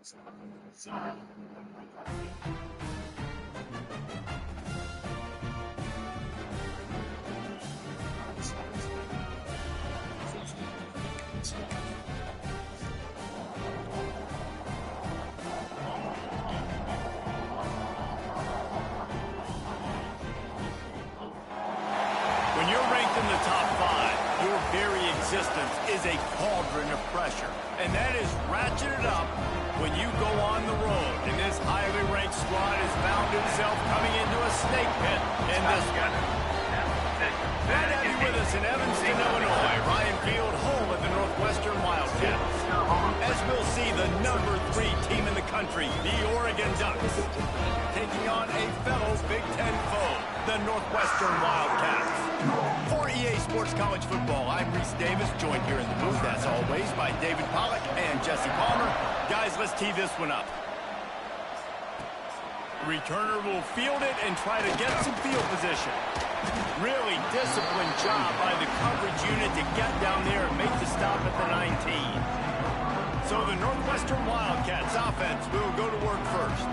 When you're ranked in the top 5, your very existence is a cauldron of pressure. And that is ratcheted up when you go on the road. And this highly ranked squad has found himself coming into a snake pit in this one. Glad to have you with us in Evanston, Illinois. Ryan Field, home of the Northwestern Wildcats. As we'll see, the number 3 team in the country, the Oregon Ducks, taking on a fellow Big Ten foe, the Northwestern Wildcats. For EA Sports College Football, I'm Reese Davis, joined here in the booth, as always, by David Pollack and Jesse Palmer. Guys, let's tee this one up. Returner will field it and try to get some field position. Really disciplined job by the coverage unit to get down there and make the stop at the 19. So the Northwestern Wildcats offense will go to work first.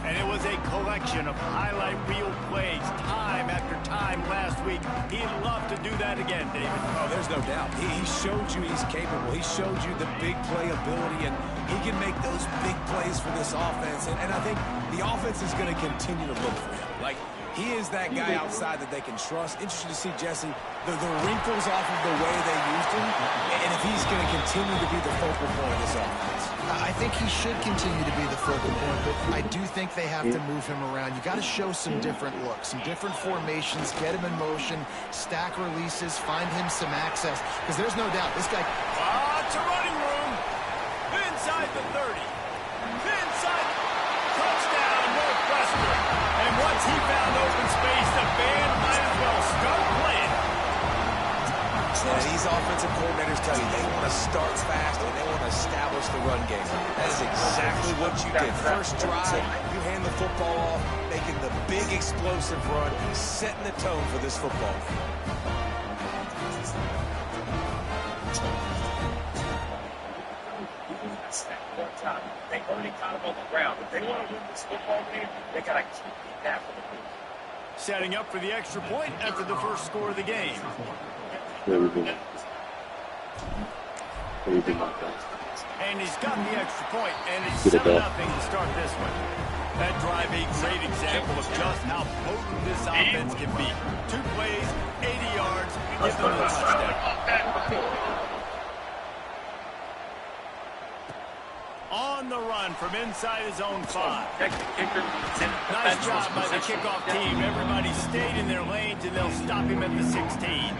And it was a collection of highlight reel plays time after time last week. He'd love to do that again, David. Oh, there's no doubt. He showed you he's capable. He showed you the big play ability, and he can make those big plays for this offense. And I think the offense is going to continue to look for him. Like, he is that guy outside that they can trust. Interesting to see, Jesse, the wrinkles off of the way they used him, and if he's going to continue to be the focal point of this offense. I think he should continue to be the focal point, but I do think they have to move him around. You got to show some different looks, some different formations, get him in motion, stack releases, find him some access, because there's no doubt this guy... It's a running room. Inside the 30. Inside. Touchdown, Northwestern. And once he found open space, the band might as well start playing. And these offensive coordinators tell you they want to start fast and they want to establish the run game. That is exactly what you did. First drive, you hand the football off, making the big explosive run, setting the tone for this football game. They already got him on the ground. If they want to win this football game, they got to keep that for the group. Setting up for the extra point after the first score of the game. And he's got the extra point, and it's 7-0 to start this one. That drive, a great example of just how potent this offense can be. 2 plays, 80 yards, give them the touchdown. On the run from inside his own 5. Nice job by the kickoff team. Everybody stayed in their lanes, and they'll stop him at the 16.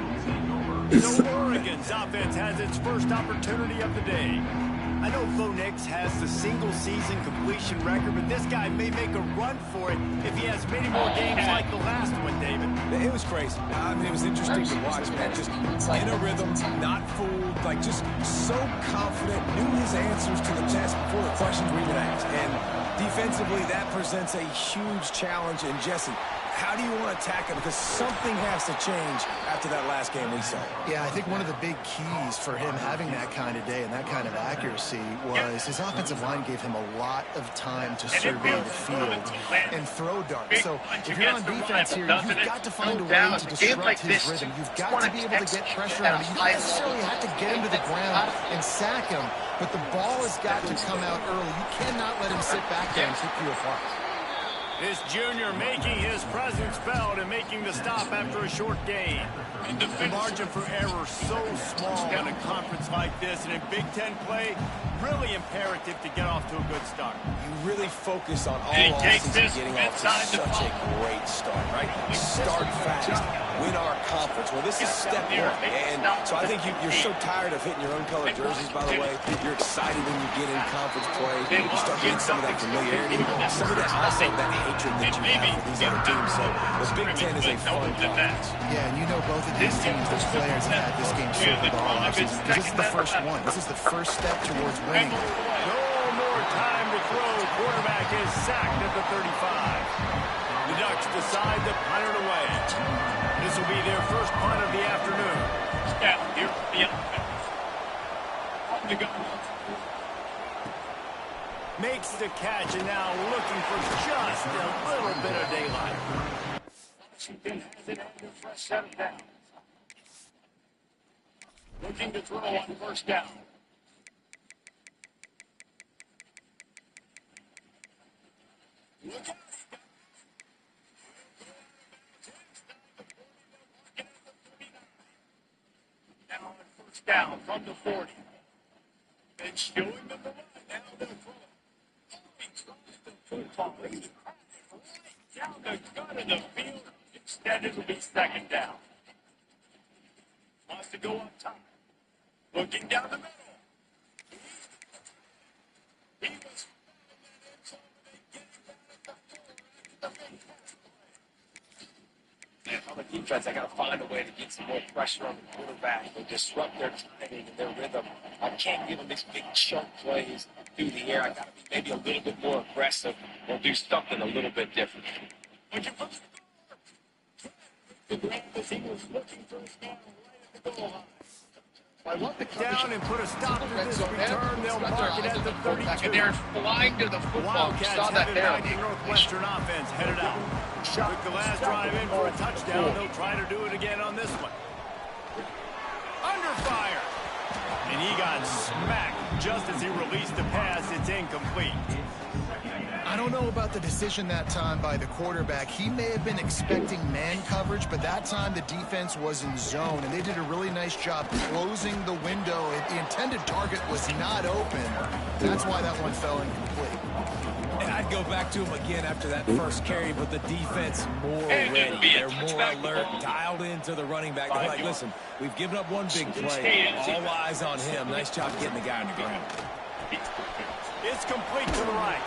So Oregon's offense has its first opportunity of the day. I know Bo Nix has the single-season completion record, but this guy may make a run for it if he has many more games like the last one, David. It was crazy. I mean, it was interesting to watch, man. Just in a rhythm, not fooled, like just so confident, knew his answers to the test before the questions were even asked. And defensively, that presents a huge challenge. And Jesse, how do you want to attack him? Because something has to change after that last game we saw. Yeah, I think one of the big keys for him having that kind of day and that kind of accuracy was his offensive line gave him a lot of time to survey the field and throw darts. So if you're on defense here, you've got to find a way to disrupt his rhythm. You've got to be able to get pressure on him. You don't necessarily have to get him to the ground and sack him, but the ball has got to come out early. You cannot let him sit back there and pick you apart. This junior making his presence felt and making the stop after a short gain. The margin for error so small in a conference like this, and in Big Ten play, really imperative to get off to a good start. You really focus on all offseason getting off to such a great start, right? Start fast, win our conference. Well, this is step 1, and so I think you're so tired of hitting your own colored jerseys, by the way. You're excited when you get in conference play. You start getting some of that familiarity, some of that also that hatred that you have for these other teams. So the Big Ten is a fun conference. Yeah, and you know both of these teams, those players have had this game circled all offseason. This is the first one. This is the first step towards winning. No more time to throw. Quarterback is sacked at the 35. The Ducks decide to punt it away. This will be their first punt of the afternoon. Yeah, here. Makes the catch and now looking for just a little bit of daylight. Washington has it under fresh set of downs. Looking to throw on first down. Look out. Now on first down from the 40. And showing them the run. Now they'll throw. He tries the football. He's right down the gut of the field. Instead, it'll be second down. Wants to go up top. Looking down the middle. He was on the defense, I got to find a way to get some more pressure on the quarterback and disrupt their timing and their rhythm. I can't give them these big chunk plays through the air. I got to be maybe a little bit more aggressive or do something a little bit different. Would you put the ground as he was looking for his down right at the goal line? I love the down and put a stop to this return. They'll mark it at the 32. And they're flying to the football. Wildcats headed back to Northwestern offense, headed out. Took the last drive in for a touchdown. They'll try to do it again on this one. Under fire. And he got smacked just as he released the pass. It's incomplete. I don't know about the decision that time by the quarterback. He may have been expecting man coverage, but that time the defense was in zone, and they did a really nice job closing the window. The intended target was not open. That's why that one fell incomplete. And I'd go back to him again after that first carry, but the defense more ready. They're more alert, dialed into the running back. They're like, listen, we've given up one big play. All eyes on him. Nice job getting the guy on the ground. It's complete to the right.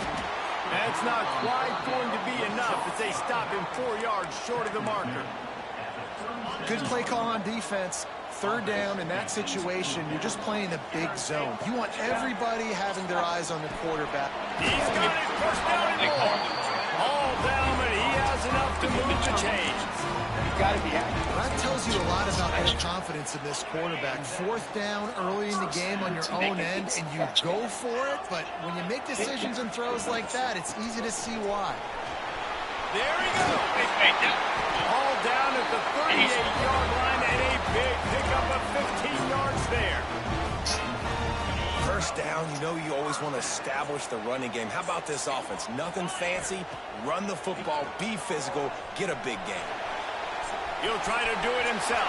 That's not quite going to be enough as they stop him 4 yards short of the marker. Good play call on defense. Third down in that situation, you're just playing the big zone. You want everybody having their eyes on the quarterback. He's got it, first down and more. All down, but he has enough to move the chains. That tells you a lot about their confidence in this quarterback. Fourth down early in the game on your own end, and you go for it, but when you make decisions and throws like that, it's easy to see why. There he goes. All down at the 38-yard line, and a big pickup of 15 yards there. First down, you know you always want to establish the running game. How about this offense? Nothing fancy. Run the football, be physical, get a big game. He'll try to do it himself.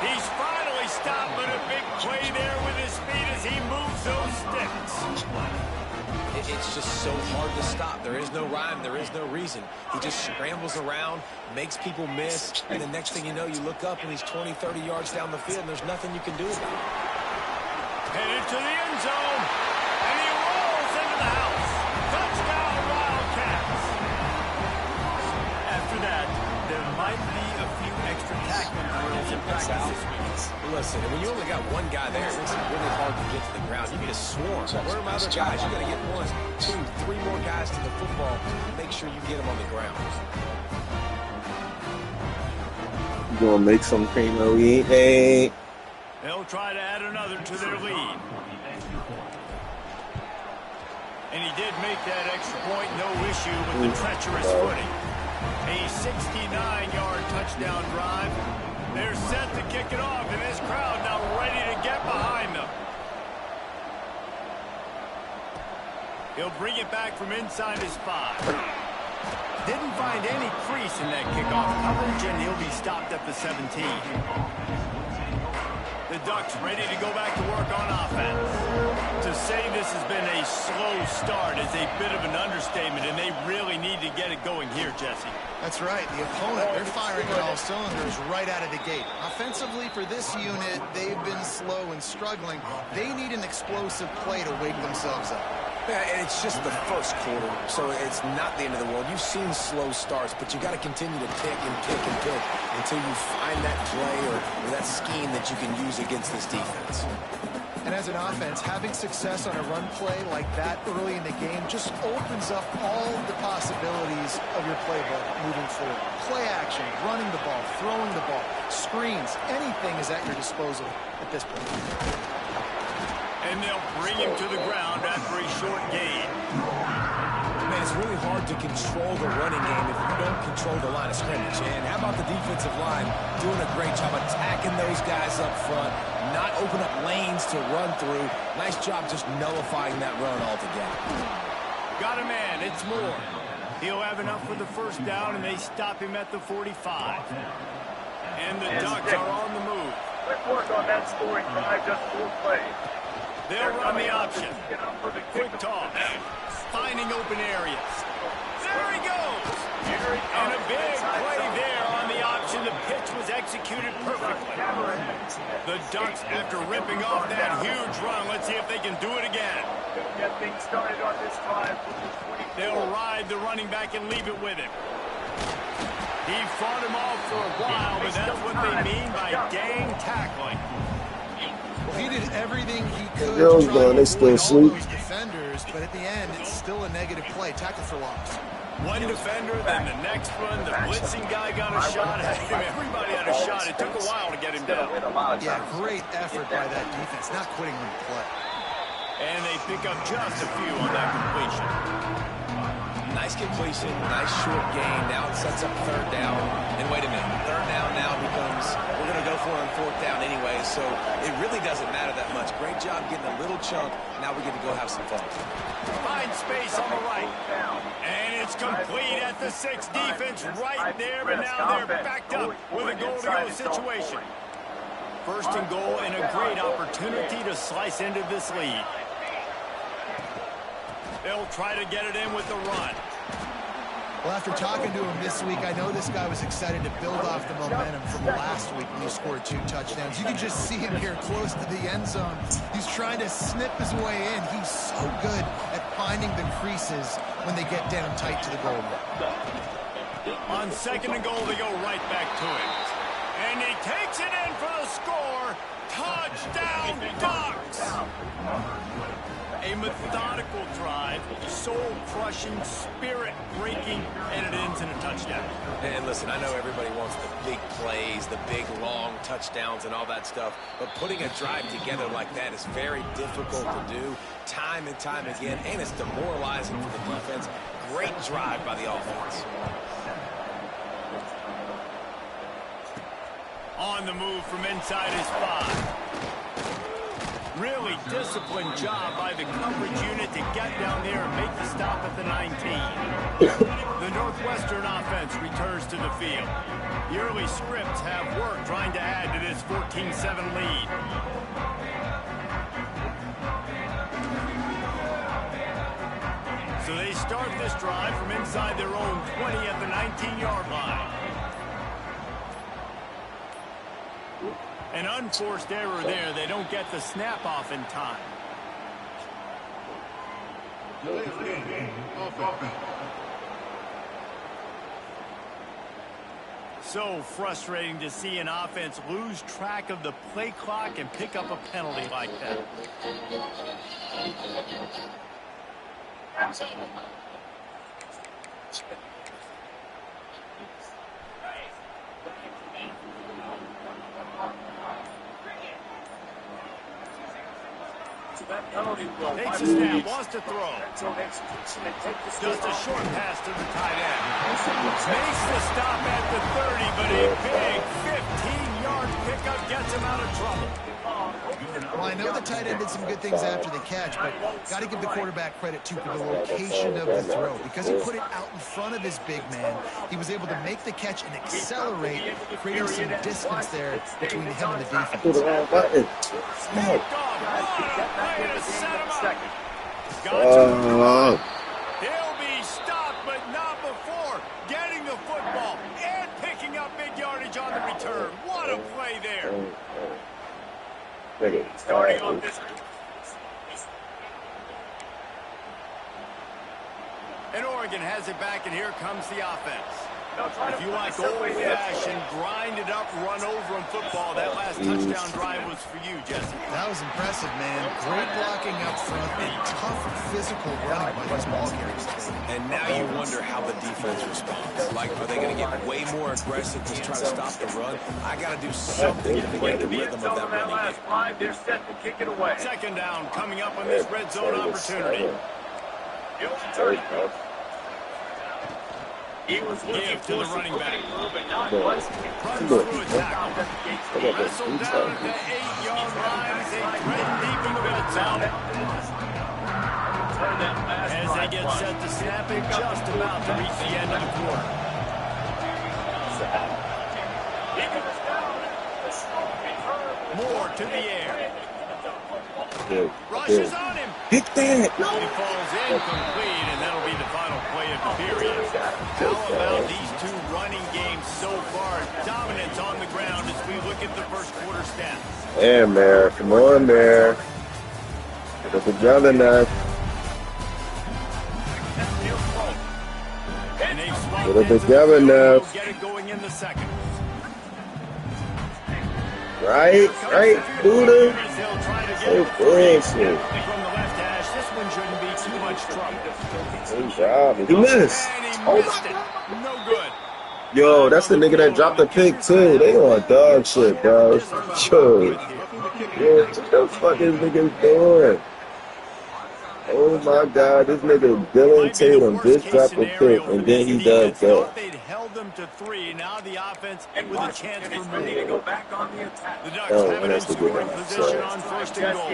He's finally stopped, but a big play there with his speed as he moves those sticks. It's just so hard to stop. There is no rhyme. There is no reason. He just scrambles around, makes people miss, and the next thing you know, you look up and he's 20, 30 yards down the field, and there's nothing you can do about it. Headed to the end zone, and he rolls into the house. Touchdown, Wildcats. After that, there might be a few extra tackling drills in practice this week. Listen, when you only got one guy there, it makes it really hard to get to the ground. You need a swarm. Where are my other guys? You got to get 1, 2, 3 more guys to the football. Make sure you get them on the ground. You gonna make some cream of wheat, hey? They'll try to add another to their lead. And he did make that extra point, no issue with the treacherous footing. A 69-yard touchdown drive. They're set to kick it off, and this crowd now ready to get behind them. He'll bring it back from inside his 5. Didn't find any crease in that kickoff coverage, and he'll be stopped at the 17. The Ducks ready to go back to work on offense. To say this has been a slow start is a bit of an understatement, and they really need to get it going here, Jesse. That's right. The opponent, they're firing on all cylinders right out of the gate. Offensively, for this unit, they've been slow and struggling. They need an explosive play to wake themselves up. Yeah, and it's just the first quarter, so it's not the end of the world. You've seen slow starts, but you got to continue to pick and pick and pick until you find that play or that scheme that you can use against this defense. And as an offense, having success on a run play like that early in the game just opens up all the possibilities of your playbook moving forward. Play action, running the ball, throwing the ball, screens, anything is at your disposal at this point. And they'll bring him to the ground after a short gain. Man, it's really hard to control the running game if you don't control the line of scrimmage. And how about the defensive line doing a great job attacking those guys up front, not open up lanes to run through. Nice job just nullifying that run altogether. Got a man, it's Moore. He'll have enough for the first down, and they stop him at the 45. And the Ducks are on the move. Quick work on that scoring drive, just 4 plays. They'll run the option. Quick toss. Finding open areas. There he goes. And a big play there on the option. The pitch was executed perfectly. The Ducks, after ripping off that huge run, let's see if they can do it again. Get things started on this drive. They'll ride the running back and leave it with him. He fought him off for a while, but that's what they mean by gang tackling. He did everything he could Girls to try going, to they still avoid all sleep. those defenders, but at the end, it's still a negative play. Tackle for loss. One defender, then the next one. The blitzing guy got a shot at him. Everybody had a shot. It took a while to get him down. Yeah, great effort by that defense, not quitting on the play. And they pick up just a few on that completion. Nice completion, nice short gain. Now it sets up third down. And wait a minute, third down now becomes, we're going to go for it on fourth down anyway, so it really doesn't matter that much. Great job getting a little chunk. Now we get to go have some fun. Find space on the right. And it's complete at the 6. Defense right there, but now they're backed up with a goal-to-go situation. First and goal and a great opportunity to slice into this lead. They'll try to get it in with the run. Well, after talking to him this week, I know this guy was excited to build off the momentum from last week when he scored 2 touchdowns. You can just see him here close to the end zone. He's trying to snip his way in. He's so good at finding the creases when they get down tight to the goal line. On second and goal, they go right back to it. And he takes it in for the score. Touchdown, Ducks! A methodical drive, soul-crushing, spirit-breaking, and it ends in a touchdown. And listen, I know everybody wants the big plays, the big, long touchdowns and all that stuff, but putting a drive together like that is very difficult to do time and time again, and it's demoralizing for the defense. Great drive by the offense. On the move from inside his 5. Really disciplined job by the coverage unit to get down there and make the stop at the 19. The Northwestern offense returns to the field. The early scripts have work trying to add to this 14-7 lead. So they start this drive from inside their own 20 at the 19-yard line. An unforced error there. They don't get the snap off in time. So frustrating to see an offense lose track of the play clock and pick up a penalty like that. Takes a snap, wants to throw. Just a short pass to the tight end. Makes the stop at the 30, but a big 15-yard pickup gets him out of trouble. Well, I know the tight end did some good things after the catch, but got to give the quarterback credit, too, for the location of the throw. Because he put it out in front of his big man, he was able to make the catch and accelerate, creating some distance there between him and the defense. To the wrong button. He'll be stopped, but not before getting the football and picking up big yardage on the return. What a play there. Starting on this. And Oregon has it back, and here comes the offense. If you like old-fashioned, grind-it-up, run-over in football, that last touchdown drive was for you, Jesse. That was impressive, man. Great blocking up front and tough physical running by these ball carriers. And now you wonder how the defense responds. Like, are they going to get way more aggressive to try to stop the run? I got to do something to break the rhythm of that running game. They're set to kick it away. Second down coming up on this red zone opportunity. He was looking to the running back. Runs through a tackle. Wrestled down at the 8-yard line as they thread deep in the red zone. As they get set to snap it, just about to reach the end of the quarter. Moore to the air. Rushes on him. Hit that. He falls incomplete, and that'll be the final play of the period. How about these two running games so far? Dominance on the ground as we look at the first quarter stats. Damn, Mare. Come on, Mare. Get it together now. And they've swapped Get it together now. Get it going in the second. Right, Buddha. So bullshit. from the left hash, this one shouldn't be too much trouble. Good job. He missed. And he missed it. No good. Yo, that's the nigga that dropped the pick, too. They on dog shit, bro. Yo, what the fuck is niggas doing? Oh, my God. This nigga Dylan Tatum just dropped a pick, and then he does that. They'd held them to 3. Now the offense with a chance for more. go back on the attack. The Ducks have it in scoring position on first and goal.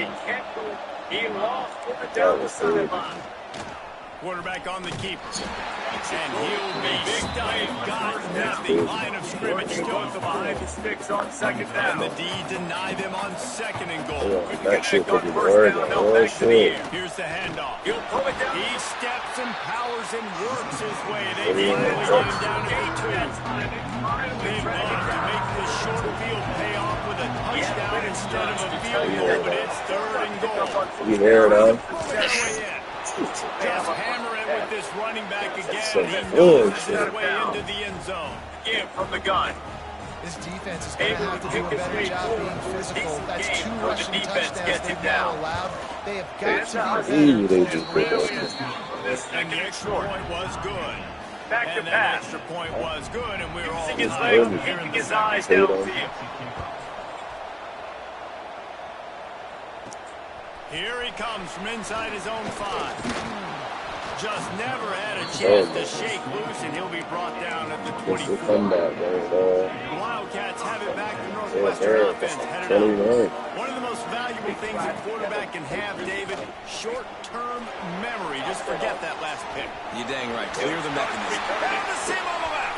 He lost down the sideline. Quarterback on the keeper. And he'll be stunned. Got nothing. Line of scrimmage still at the 5. On second down. And the D deny them on second and goal. That shit could be Oregon. Oh, shit. Here's the handoff. He steps and powers and works his way. They finally get him down to 8-2. They've got to make this short field pay off with a touchdown instead of a field goal, but it's third and goal. You hear it, huh? Just hammer it with this running back again. He knows his way into the end zone. Again from the gun. This defense is going to have to do a better job being physical. That's 2 rushing touchdowns they've now allowed. They have got to be better. And the extra point was good. Back to and pass. That extra point was good, and we're all Using his tied legs, here in keeping the his second. eyes downfield. Here he comes from inside his own 5. Just never had a chance to shake loose, and he'll be brought down at the 24. Wildcats have it back to Northwestern offense headed up. One of the most valuable things a quarterback can have, David, short-term memory. Just forget that last pick. You're dang right. Clear the mechanism. And the seam on the left.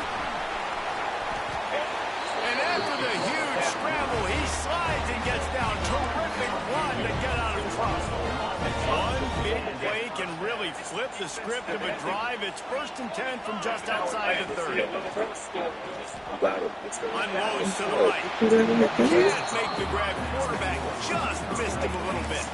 And after the huge scramble, he slides and gets down. Terrific run to get out of trouble. One big play can really flip the script of a drive. It's 1st and 10 from just outside the 30. Unloads to the right. Can't make the grab. Quarterback just missed him a little bit.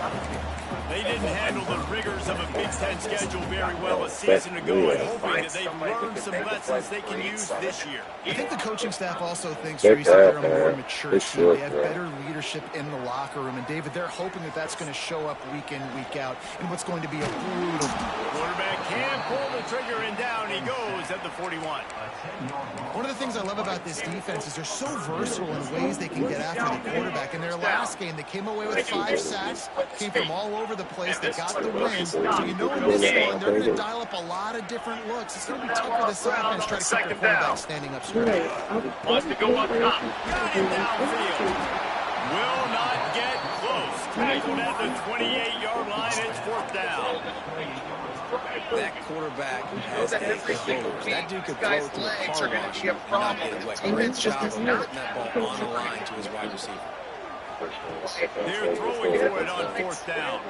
They didn't handle the rigors of a Big Ten schedule very well a season ago, and hoping that they've learned some lessons they can use this year. I think the coaching staff also thinks Reese they're a more mature team. They have better leadership in the locker room. And, David, they're hoping that that's going to show up week in, week out in what's going to be a brutal. Quarterback can pull the trigger, and down he goes at the 41. One of the things I love about this defense is they're so versatile in ways they can get after the quarterback. In their last game, they came away with 5 sacks, came from all over the place. They got the win. So you know in this one, they're going to dial up a lot of different looks. It's going to be tough for this offense to try to keep the quarterback standing up straight. Wants to go up top. Got him downfield. Will not get close. Tackled at the 28-yard line. It's 4th down. That quarterback has a close. That dude could throw it through a car wash and not get it wet. Great job of putting that ball on the line to his wide receiver. They're throwing for it on 4th down.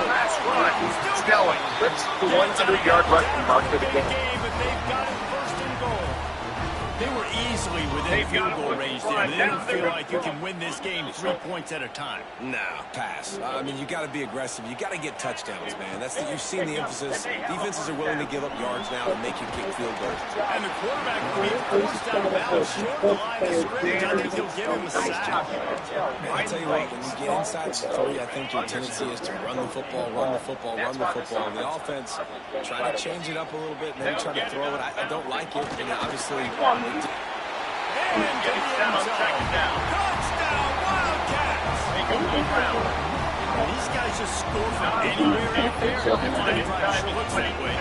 Last run. Still going. Flips the 100-yard rushing mark for the game. But they've got it 1st and goal. They were easily within field goal range there, but they don't feel like you can win this game 3 points at a time. No, pass. I mean, you got to be aggressive. You got to get touchdowns, man. You've seen the emphasis. Defenses are willing to give up yards now and make you kick field goals. And the quarterback will be forced out of bounds short the line of scrimmage. I think he'll give him a sack. I tell you what, when you get inside the 3, I think your tendency is to run the football, run the football, run the football. The offense, try to change it up a little bit, maybe try to throw it. I don't like it, and obviously... And touchdown, Wildcats! These guys just score from anywhere out there. It looks that way.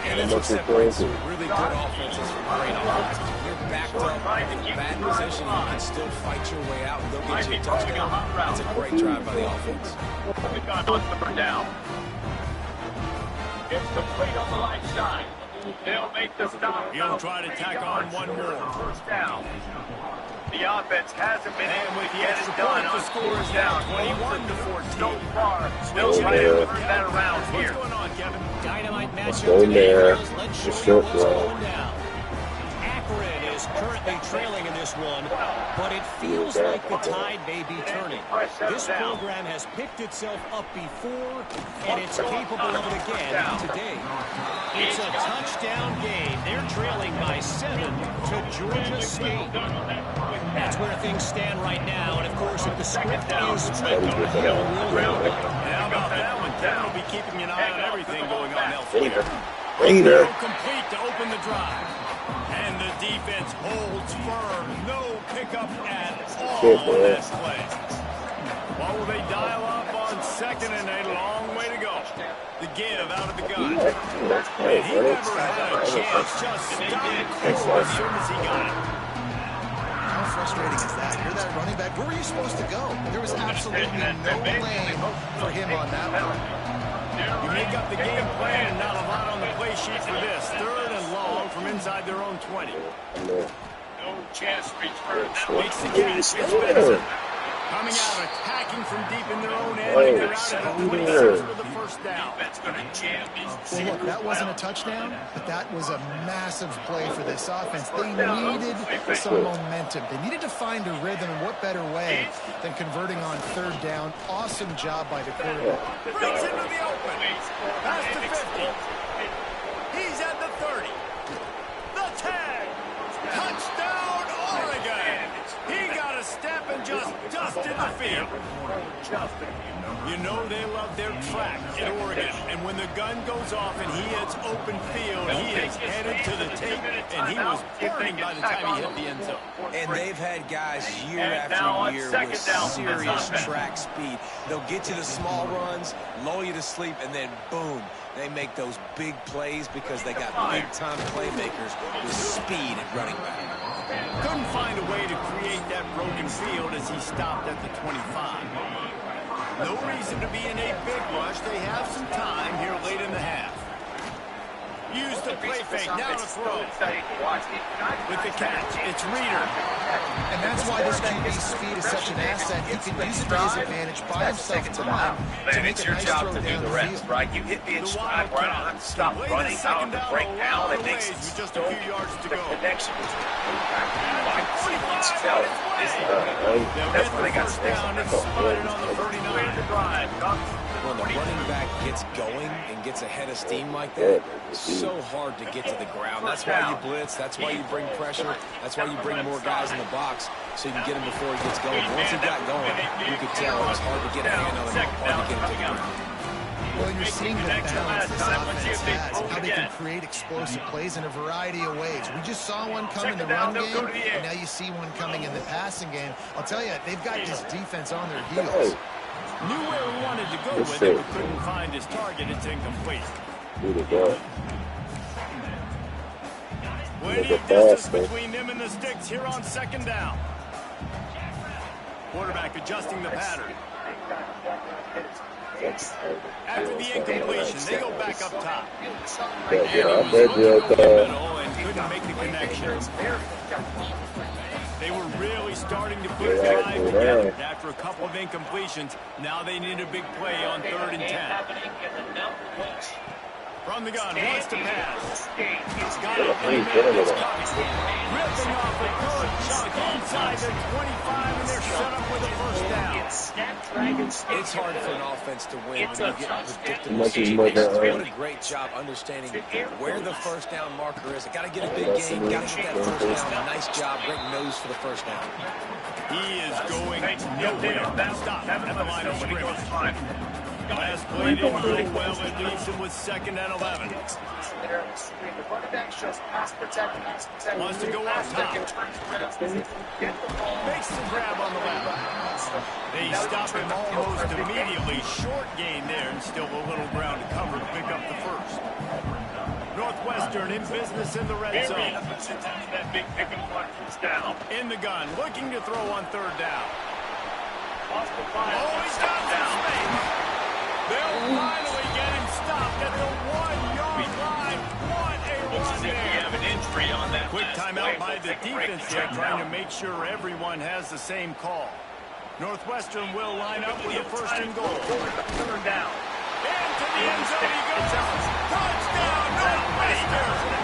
And that's what separates really good offenses from great offenses. If you're backed up in a bad position, you can still fight your way out and go get you a touchdown. That's a great drive by the offense. We've got on third down. It's complete on the right side. They'll make the stop. He'll try to tack on one more. First down. The offense hasn't been and with the extra done. Point, the score is now 21-14. So far, still trying to turn that around here. What's going on, Kevin? Dynamite matchup Going today. there. Let's show It's you short what's roll. going down. Akron is currently trailing in this one, but it feels like the tide may be turning. This program has picked itself up before, and it's capable of it again today. It's a touchdown game. They're trailing by 7 to Georgia State. That's where things stand right now, and of course, if the script is flipped on the hill, we'll know. And how about that one? Kevin will be keeping an eye on everything going on elsewhere. Raider. Complete to open the drive. And the defense holds firm. No pickup at all on that play. What will they dial up on second and a long way to go? The give out of the gun. And he never had a chance. Just stopped as soon as he got it. How frustrating is that? You're that running back. Where were you supposed to go? There was absolutely no lane for him on that one. You make up the game plan and not a lot on the play sheet for this. Third and long from inside their own 20. No chance to return. Makes the catch. It's Spencer. Coming out, attacking from deep in their own end. And they're out at the 26 for the first down. Well, look, that wasn't a touchdown, but that was a massive play for this offense. They needed some momentum. They needed to find a rhythm, and what better way than converting on third down. Awesome job by the quarterback. Breaks into the open. Past the 50. He's at the 30. The 10. Touchdown, Oregon. He got a step and just dusted the field. You know they love their track at Oregon. And when the gun goes off and he hits open field, he is headed to the tape, and he was burning by the time he hit the end zone. And they've had guys year after year with serious track speed. They'll get you the small runs, lull you to sleep, and then boom, they make those big plays because they got big-time playmakers with speed at running back. Couldn't find a way to create that broken field as he stopped at the 25. No reason to be in a big rush. They have some time here late in the half. Use the play fake. Now to throw. With the catch, it's Reader. And that's why this QB's speed is such an asset. He can use it to his advantage, buy himself time to make a nice throw down the field. Right? You hit me in stride where I don't have to stop running. I don't have to break down. It makes it with just a few yards to go. connection is that's where they got down. It's spotted on the 39. When the running back gets going and gets ahead of steam like that, it's so hard to get to the ground. That's why you blitz. That's why you bring pressure. That's why you bring more guys in the box so you can get him before he gets going. Once he got going, you could tell it was hard to get a hand on him, hard to get him to the ground. Well, you're seeing the balance this offense has, how they can create explosive plays in a variety of ways. We just saw one come in the run game, and now you see one coming in the passing game. I'll tell you, they've got this defense on their heels. Knew where he wanted to go with it, but couldn't find his target. It's incomplete. Plenty of distance between them and the sticks here on second down. Quarterback adjusting the pattern. After the incompletion, they go back up top. And he was looking over the middle and couldn't make the connection. They were really starting to put a drive together after a couple of incompletions. Now they need a big play on 3rd and 10. From the gun, wants to pass. He's got it in the middle. It's coming. Ripping off a good chunk inside the 25, and they're set up with a first down. It's hard for an offense to win when you get predictable Much is situations. more What a great job understanding where the first down marker is. I got to get a big game, got to get that first down. Nice job, great nose for the first down. He is going nowhere. Stop at the line of scrimmage. Last play didn't go well. It leaves him with 2nd and 11. Wants to go up top. Makes the grab on the left. They stop him almost immediately. Short gain there, and still a little ground to cover to pick up the first. Northwestern in business in the red zone. In the gun, looking to throw on 3rd down. Oh, he's got some space. They'll finally get him stopped at the 1-yard line. What a run there. Quick timeout by the defense there, trying to make sure everyone has the same call. Northwestern will line up with a 1st and goal. Third down. Into the end zone he goes. Touchdown, Northwestern.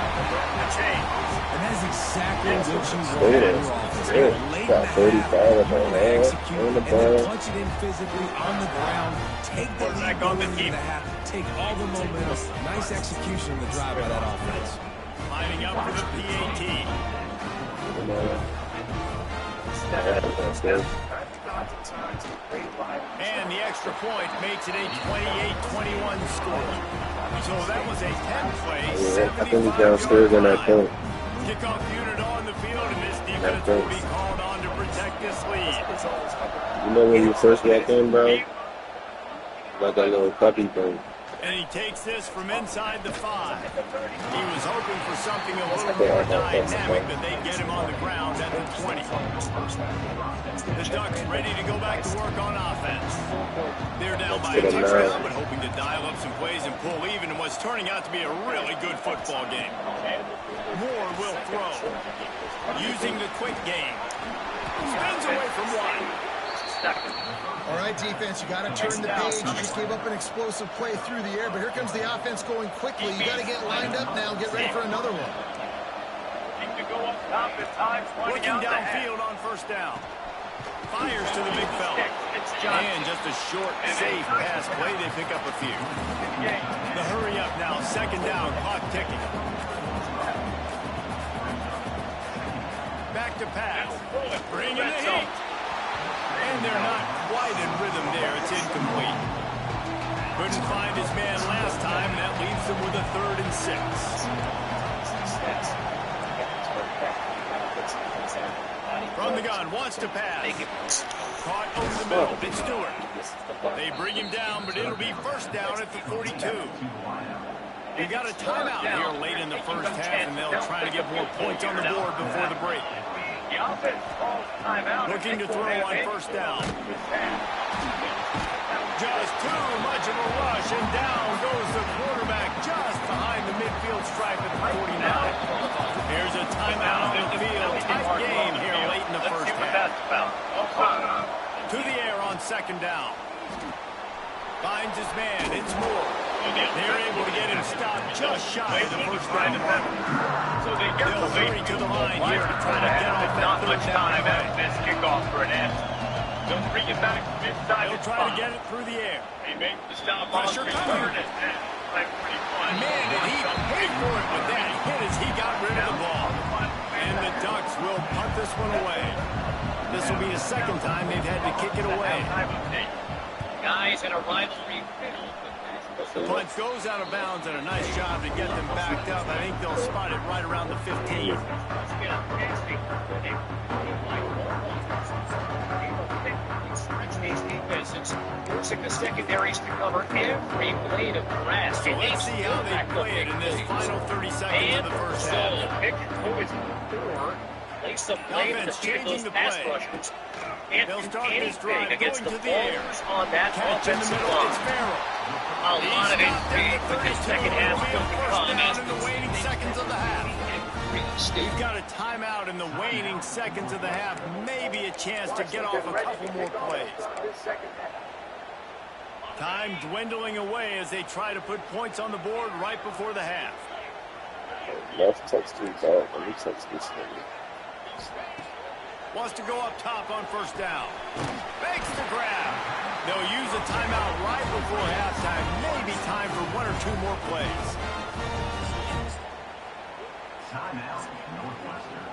And that is exactly what you want in your offense. Late in the half, you want to execute and then punch it in physically on the ground. Take the lead going into the half. Take all the momentum. Nice execution of the drive by that offense. Lining up for the PAT. And the extra point makes it a 28-21 score. So that was a 10-play, 75-yard I think he's downstairs in that point. Kickoff unit on the field, and this defense will be called on to protect this lead. You know when you first walk in, bro? Like that little puppy thing. And he takes this from inside the 5. He was hoping for something a little more dynamic, but they get him on the ground at the 20. The Ducks ready to go back to work on offense. They're down by a touchdown, but hoping to dial up some plays and pull even in what's turning out to be a really good football game. Moore will throw. Using the quick game. Spins away from one. All right, defense, you got to turn the page. You just gave up an explosive play through the air, but here comes the offense going quickly. You got to get lined up now and get ready for another one. Looking downfield on 1st down. Fires to the big fella. And just a short, safe pass play. They pick up a few. The hurry up now. 2nd down. Clock ticking. Back to pass. Bring in the heat. And they're not quite in rhythm there. It's incomplete. Couldn't find his man last time, and that leaves them with a 3rd and 6. From the gun, wants to pass. Caught over the middle. It's Stewart. They bring him down, but it'll be 1st down at the 42. They've got a timeout here late in the first half, and they'll try to get more points on the board before the break. Looking to throw on 1st down. Just too much of a rush, and down goes the quarterback just behind the midfield stripe at the 49. Here's a timeout on the field. Tight game here late in the first half. To the air on 2nd down. Finds his man. It's Moore. They're able to get him stopped just shy of the 1st down marker. They'll hurry to the line here to try to get off that 3rd down play. This kickoff for an end. They'll bring it back inside. They'll try to get it through the air. He makes the stop. Pressure coming. Man, did he pay for it with that hit as he got rid of the ball. And the Ducks will punt this one away. This will be the 2nd time they've had to kick it away. Guys in a rivalry. The punt goes out of bounds, and a nice job to get them backed up. I think they'll spot it right around the 15. These defenses forcing the secondaries to cover every blade of grass. So let's see how they play it in this final 30 seconds of the first half. Place some blame to those pass rushers. They'll start this drive against going the to the air. On that Catch in the offensive middle, line. it's Farrell. A lot of it but the second half It'll be still a to first come. down in the waning seconds of the half. We've got a timeout in the waning seconds of the half. Maybe a chance to get off a couple more plays. Time dwindling away as they try to put points on the board right before the half. Let's touch this back. Let me touch this thing. Wants to go up top on first down. Makes the grab. They'll use a timeout right before halftime. Maybe time for one or two more plays. Timeout, Northwestern.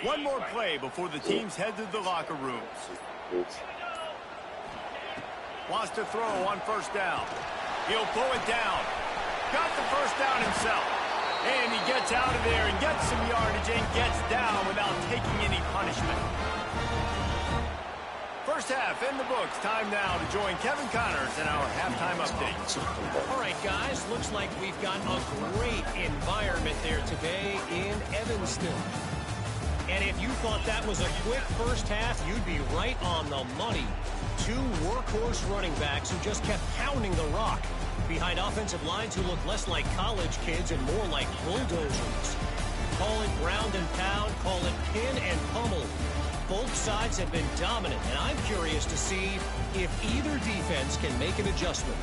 One more play before the teams head to the locker rooms. Wants to throw on first down. He'll pull it down. Got the first down himself. And he gets out of there and gets some yardage and gets down without taking any punishment. First half in the books. Time now to join Kevin Connors in our halftime update. All right, guys. Looks like we've got a great environment there today in Evanston. And if you thought that was a quick first half, you'd be right on the money. Two workhorse running backs who just kept pounding the rock behind offensive lines who look less like college kids and more like bulldozers. Call it ground and pound, call it pin and pummel. Both sides have been dominant, and I'm curious to see if either defense can make an adjustment.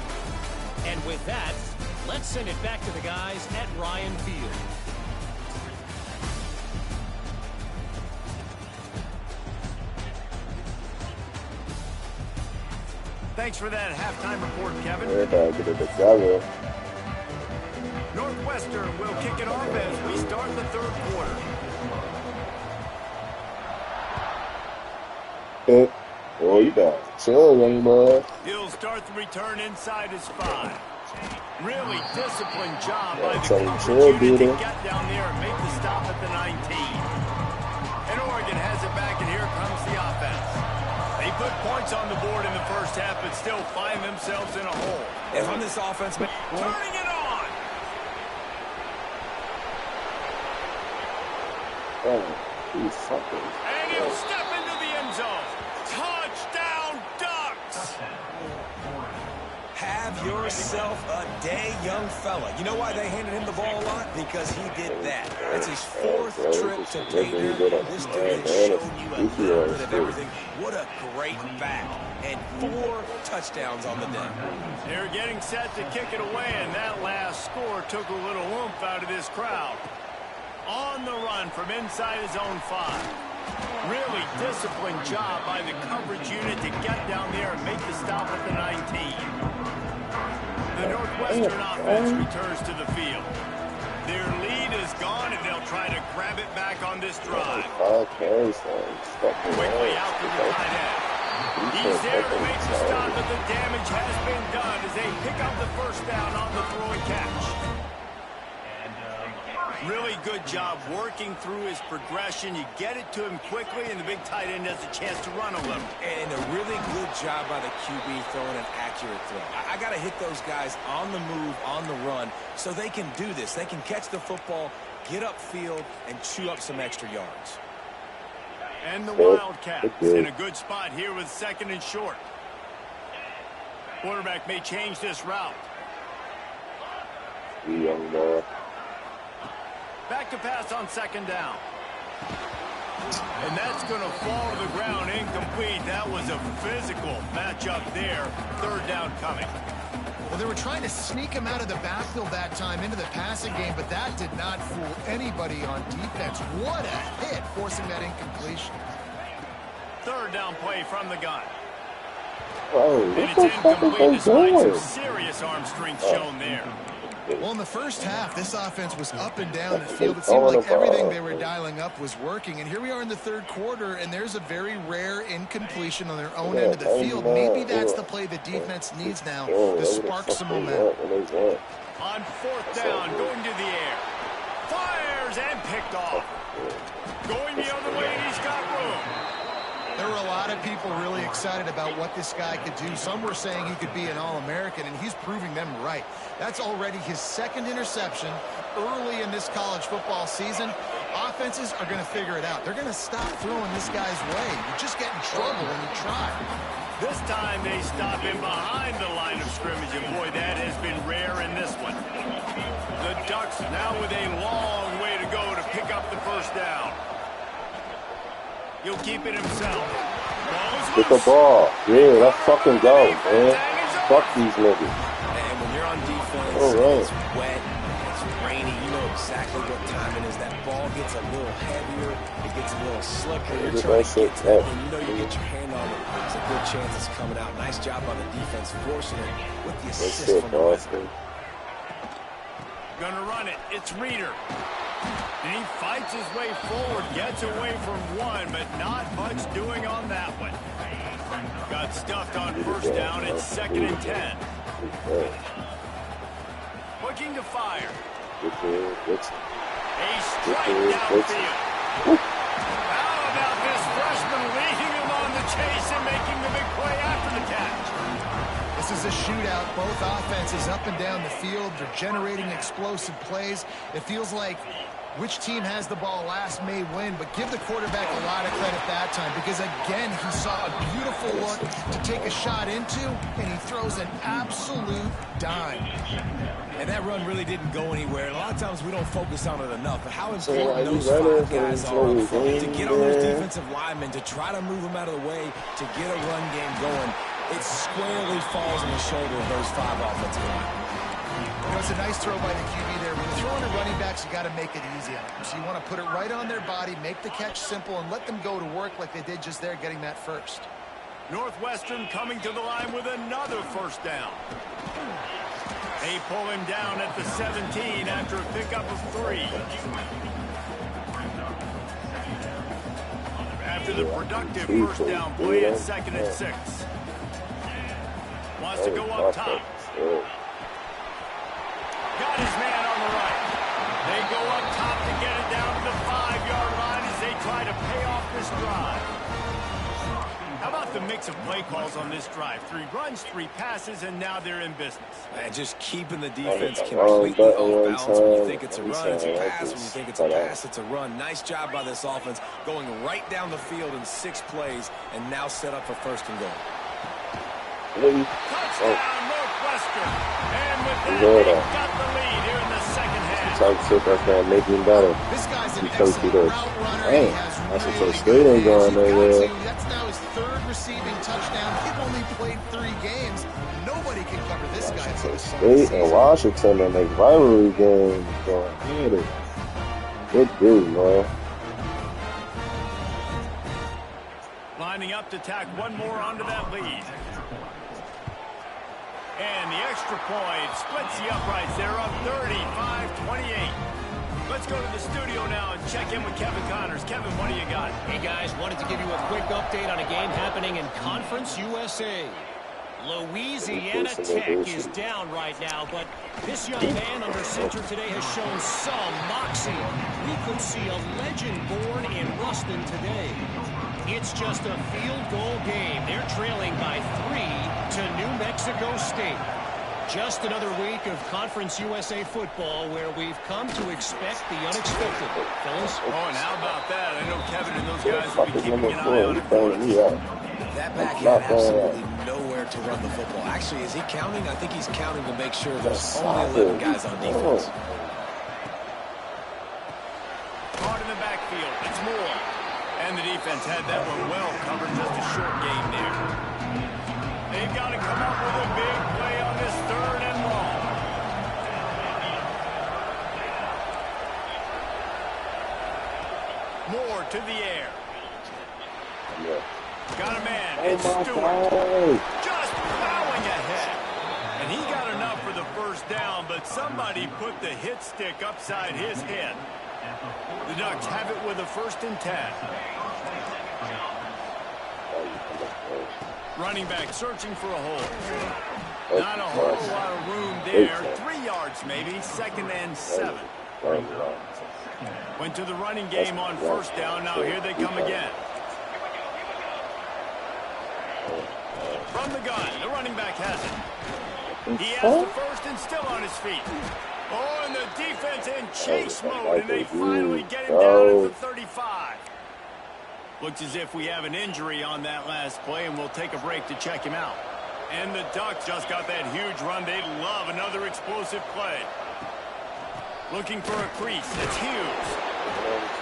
And with that, let's send it back to the guys at Ryan Field. Thanks for that halftime report, Kevin. Northwestern will kick it off as we start the third quarter. Oh, you got chilling, man. He'll start the return inside his 5. Really disciplined job by the coverage unit to get down there and make the stop at the 19. And Oregon has it back, and here comes the offense. They put points on the board in the first half, but still find themselves in a hole. And on this offense, turning it on. Oh, he's fucking. And he'll step into the end zone. Touchdown, Ducks. Have yourself a day, young fella. You know why they handed him the ball a lot? Because he did that. That's his 4th trip to Dayton. This dude has shown you a little bit of everything. What a great back. And 4 touchdowns on the day. They're getting set to kick it away, and that last score took a little oomph out of this crowd. On the run from inside his own 5. Really disciplined job by the coverage unit to get down there and make the stop at the 19. The Northwestern offense returns to the field. Their lead is gone, and they'll try to grab it back on this drive. Quickly out to the tight end. He's there to make the stop, but the damage has been done as they pick up the first down on the throw and catch. Really good job working through his progression. You get it to him quickly, and the big tight end has a chance to run a little. And a really good job by the QB throwing an accurate throw. I got to hit those guys on the move, on the run, so they can do this. They can catch the football, get upfield, and chew up some extra yards. And the Wildcats in a good spot here with 2nd and short. Quarterback may change this route. Young boy. Back to pass on 2nd down. And that's going to fall to the ground incomplete. That was a physical matchup there. 3rd down coming. Well, they were trying to sneak him out of the backfield that time into the passing game, but that did not fool anybody on defense. What a hit, forcing that incompletion. 3rd down play from the gun. Oh, And it's incomplete despite some serious arm strength shown there. Well, in the first half, this offense was up and down the field. It seemed like everything they were dialing up was working. And here we are in the third quarter, and there's a very rare incompletion on their own end of the field. Maybe that's the play the defense needs now to spark some momentum. On 4th down, going to the air. Fires and picked off. Going the other way, and he's got room. There were a lot of people really excited about what this guy could do. Some were saying he could be an All-American, and he's proving them right. That's already his second interception early in this college football season. Offenses are going to figure it out. They're going to stop throwing this guy's way. You just get in trouble when you try. This time they stop him behind the line of scrimmage, and boy, that has been rare in this one. The Ducks now with a long way to go to pick up the first down. He'll keep it himself. Get the ball. Yeah, let's fucking go, man. Fuck these niggas. And when you're on defense, it's wet, it's rainy, you know exactly what time it is. That ball gets a little heavier, it gets a little slicker. You're trying to get to that one. You know you get your hand on it. There's a good chance it's coming out. Nice job on the defense, forcing it with the assist from the ref. Gonna run it. It's Reeder. And he fights his way forward, gets away from one, but not much doing on that one. Got stuffed on first down. It's 2nd and 10. Looking to fire. A strike downfield. How about this freshman leading him on the chase and making the big play after the catch? This is a shootout. Both offenses up and down the field. They're generating explosive plays. It feels like which team has the ball last may win, but give the quarterback a lot of credit that time because, again, he saw a beautiful look to take a shot into, and he throws an absolute dime. And that run really didn't go anywhere. And a lot of times we don't focus on it enough. But how important those 5 guys are up front to get on those defensive linemen, to try to move them out of the way, to get a run game going. It squarely falls on the shoulder of those 5 offensive linemen. You know, it's a nice throw by the QB there. When you're throwing to running backs, you got to make it easy on them. So you want to put it right on their body, make the catch simple, and let them go to work like they did just there, getting that first. Northwestern coming to the line with another first down. They pull him down at the 17 after a pickup of 3. After the productive first down play at 2nd and 6. Wants to go up top. Got his man on the right. They go up top to get it down to the 5-yard line as they try to pay off this drive. How about the mix of play calls on this drive? 3 runs, 3 passes, and now they're in business. And just keeping the defense completely off balance. When you think it's a run, it's a pass. When you think it's a pass, it's a run. Nice job by this offense going right down the field in 6 plays and now set up for 1st and goal. Touchdown, Northwestern. And with that, they got the lead here in the 2nd half. That's going to make him better. This guy's an excellent route runner. He has that's really what State ain't going nowhere. That's now his 3rd receiving touchdown. He only played 3 games. Nobody can cover this guy. State and Washington and like rivalry games going at it. Good dude, man. Lining up to tack one more onto that lead. And the extra point splits the uprights. They're up 35-28. Let's go to the studio now and check in with Kevin Connors. Kevin, what do you got? Hey, guys, wanted to give you a quick update on a game happening in Conference USA. Louisiana Tech is down right now, but this young man under center today has shown some moxie. We could see a legend born in Ruston today. It's just a field goal game. They're trailing by 3 to New Mexico State. Just another week of Conference USA football where we've come to expect the unexpected. Fellas? Oh, and how about that? I know Kevin and those guys will be keeping an eye on it. That back had absolutely nowhere to run the football. Actually, is he counting? I think he's counting to make sure there's only 11 guys on defense. Hard in the backfield. It's Moore. And the defense had that one well covered. Just a short game there. They've got to come up with a big play on this 3rd and long. Moore to the air. Got a man. It's Stewart. Just plowing ahead. And he got enough for the first down, but somebody put the hit stick upside his head. The Ducks have it with a 1st and 10. Running back searching for a hole. Not a whole lot of room there. 3 yards maybe. 2nd and 7. Went to the running game on 1st down. Now here they come again. From the gun, the running back has it. He has the first and still on his feet. Oh, and the defense in chase mode, and they finally get him down at the 35. Looks as if we have an injury on that last play, and we'll take a break to check him out. And the Ducks just got that huge run. They love another explosive play. Looking for a crease. It's Hughes.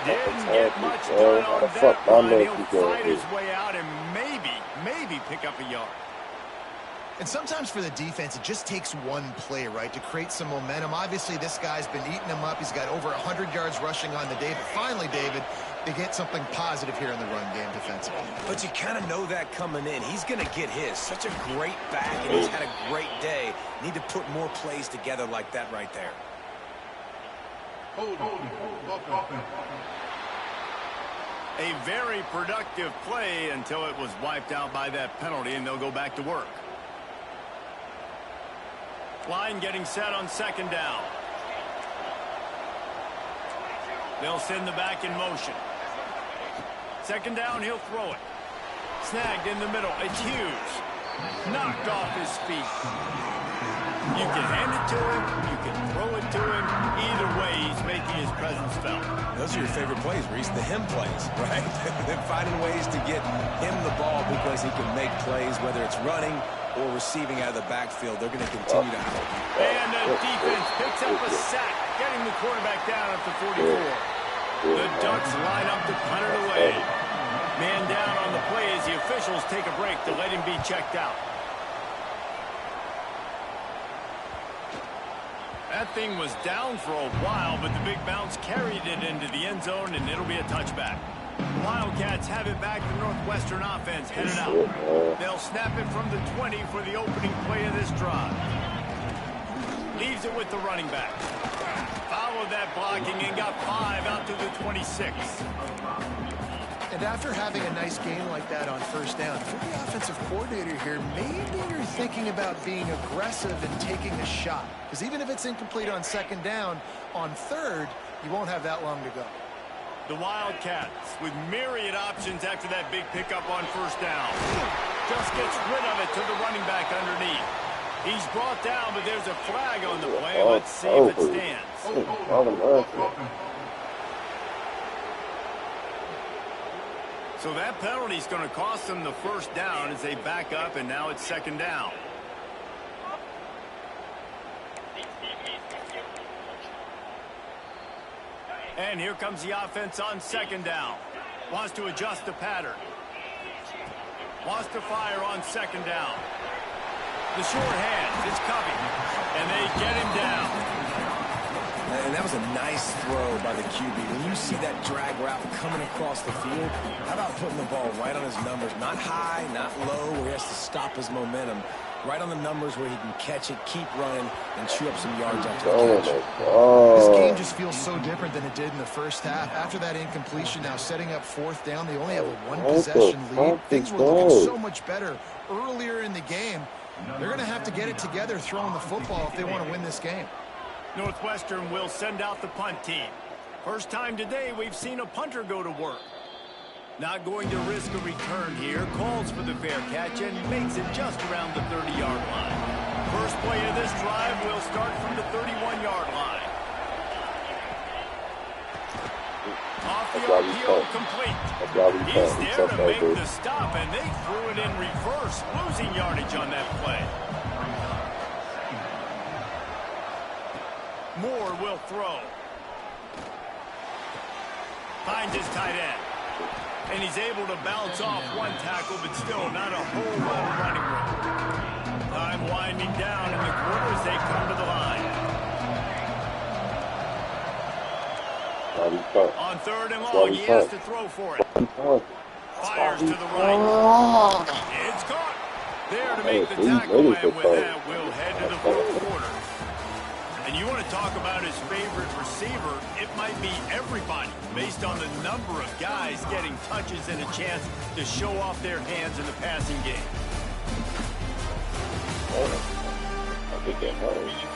Didn't get much done on that run. He'll fight his way out and maybe pick up a yard. And sometimes for the defense, it just takes one play, right, to create some momentum. Obviously, this guy's been eating them up. He's got over 100 yards rushing on the day. But finally, David, they get something positive here in the run game defensively. But you kind of know that coming in. He's going to get his. Such a great back, and he's had a great day. Need to put more plays together like that right there. A very productive play until it was wiped out by that penalty, and they'll go back to work. Line getting set on second down. They'll send the back in motion. Second down, he'll throw it. Snagged in the middle. It's Hughes. Knocked off his feet. You can hand it to him. You can throw it to him. Either way, he's making his presence felt. Those are your favorite plays, Reese, the him plays, right? They're finding ways to get him the ball because he can make plays, whether it's running or receiving out of the backfield. They're going to continue to help. And the defense picks up a sack, getting the quarterback down at the 44. The Ducks line up to punt it away. Man down on the play as the officials take a break to let him be checked out. That thing was down for a while, but the big bounce carried it into the end zone, and it'll be a touchback. The Wildcats have it back. The Northwestern offense headed out. They'll snap it from the 20 for the opening play of this drive. Leaves it with the running back. Followed that blocking and got 5 out to the 26. And after having a nice game like that on first down, if you're the offensive coordinator here, maybe you're thinking about being aggressive and taking a shot. Because even if it's incomplete on second down, on third, you won't have that long to go. The Wildcats with myriad options after that big pickup on first down. Just gets rid of it to the running back underneath. He's brought down, but there's a flag on the play. Let's see if it stands. So that penalty is going to cost them the first down as they back up, and now it's second down. And here comes the offense on second down. Wants to adjust the pattern. Wants to fire on second down. The short hands, it's Covey. And they get him down. And that was a nice throw by the QB. When you see that drag route coming across the field, how about putting the ball right on his numbers? Not high, not low, where he has to stop his momentum. Right on the numbers where he can catch it, keep running, and chew up some yards after the catch. This game just feels so different than it did in the first half. After that incompletion, now setting up fourth down, they only have a one-possession lead. Things were looking so much better earlier in the game. They're going to have to get it together throwing the football if they want to win this game. Northwestern will send out the punt team. First time today we've seen a punter go to work. Not going to risk a return here. Calls for the fair catch and makes it just around the 30-yard line. First play of this drive will start from the 31-yard line. Off the RPO, complete. He's there to make the stop, and they threw it in reverse, losing yardage on that play. Moore will throw. Finds his tight end. And he's able to bounce off one tackle, but still not a whole lot of running room. Time winding down in the quarter as they come to the line. On third and long, he has to throw for it. Fires to the right. It's caught. There to make the tackle, and with that, we'll head to the fourth quarter. And you want to talk about his favorite receiver, it might be everybody based on the number of guys getting touches and a chance to show off their hands in the passing game.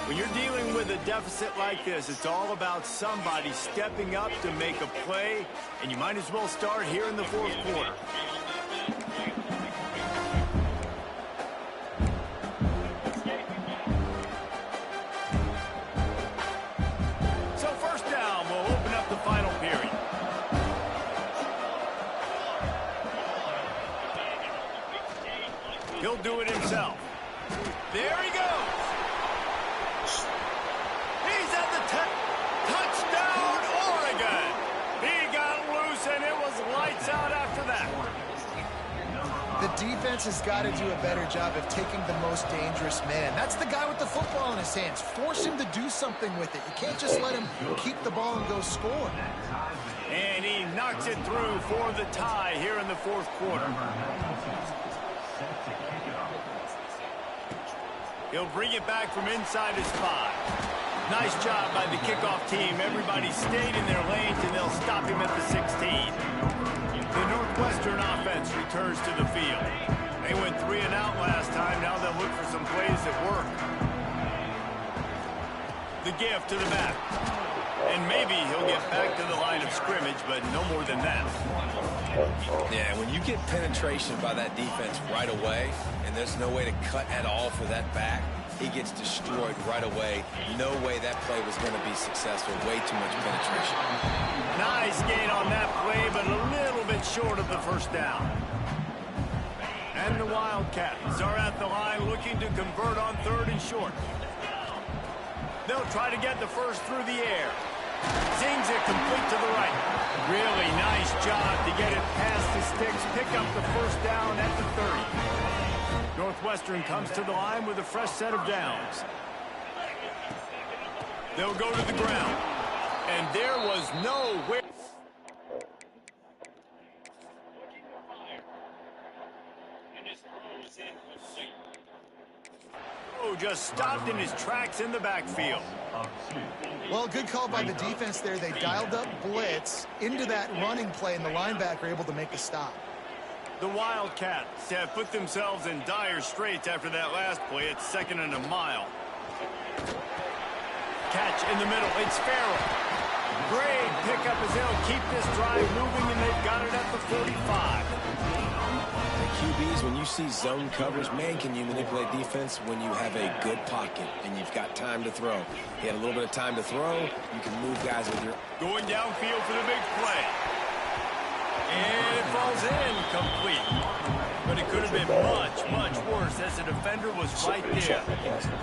When you're dealing with a deficit like this, it's all about somebody stepping up to make a play, and you might as well start here in the fourth quarter. he'll do it himself. There he goes. He's at the touchdown, Oregon. He got loose, and it was lights out after that. The defense has got to do a better job of taking the most dangerous man. That's the guy with the football in his hands. Force him to do something with it. You can't just let him keep the ball and go score. And he knocks it through for the tie here in the fourth quarter. He'll bring it back from inside his 5. Nice job by the kickoff team. Everybody stayed in their lanes, and they'll stop him at the 16. The Northwestern offense returns to the field. They went 3 and out last time. Now they'll look for some plays that work. The give to the back. And maybe he'll get back to the line of scrimmage, but no more than that. Yeah, when you get penetration by that defense right away, and there's no way to cut at all for that back, he gets destroyed right away. No way that play was going to be successful. Way too much penetration. Nice gain on that play, but a little bit short of the first down. And the Wildcats are at the line looking to convert on 3rd and short. They'll try to get the first through the air. Sings it complete to the right. Really nice job to get it past the sticks. Pick up the first down at the 30. Northwestern comes to the line with a fresh set of downs. They'll go to the ground. And there was nowhere. Oh, just stopped in his tracks in the backfield. Well, good call by the defense there. They dialed up blitz into that running play, and the linebacker able to make the stop. The Wildcats have put themselves in dire straits after that last play. It's 2nd and a mile. Catch in the middle. It's Farrell. Great pickup as they'll keep this drive moving, and they've got it at the 45. QBs, when you see zone coverage, man, can you manipulate defense when you have a good pocket and you've got time to throw. He had a little bit of time to throw. You can move guys with your... Going downfield for the big play. And it falls in complete. But it could have been much, much worse as the defender was right there.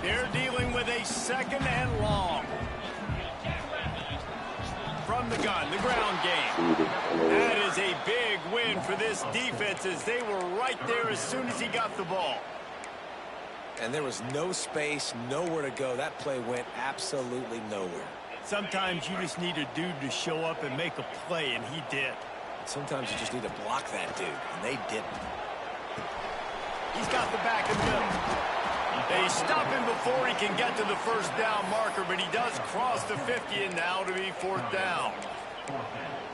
They're dealing with a 2nd and long. From the gun, the ground game. That is a big win for this defense as they were right there as soon as he got the ball. And there was no space, nowhere to go. That play went absolutely nowhere. Sometimes you just need a dude to show up and make a play, and he did. Sometimes you just need to block that dude, and they didn't. He's got the back in the middle. They stop him before he can get to the first down marker, but he does cross the 50, and now to be 4th down.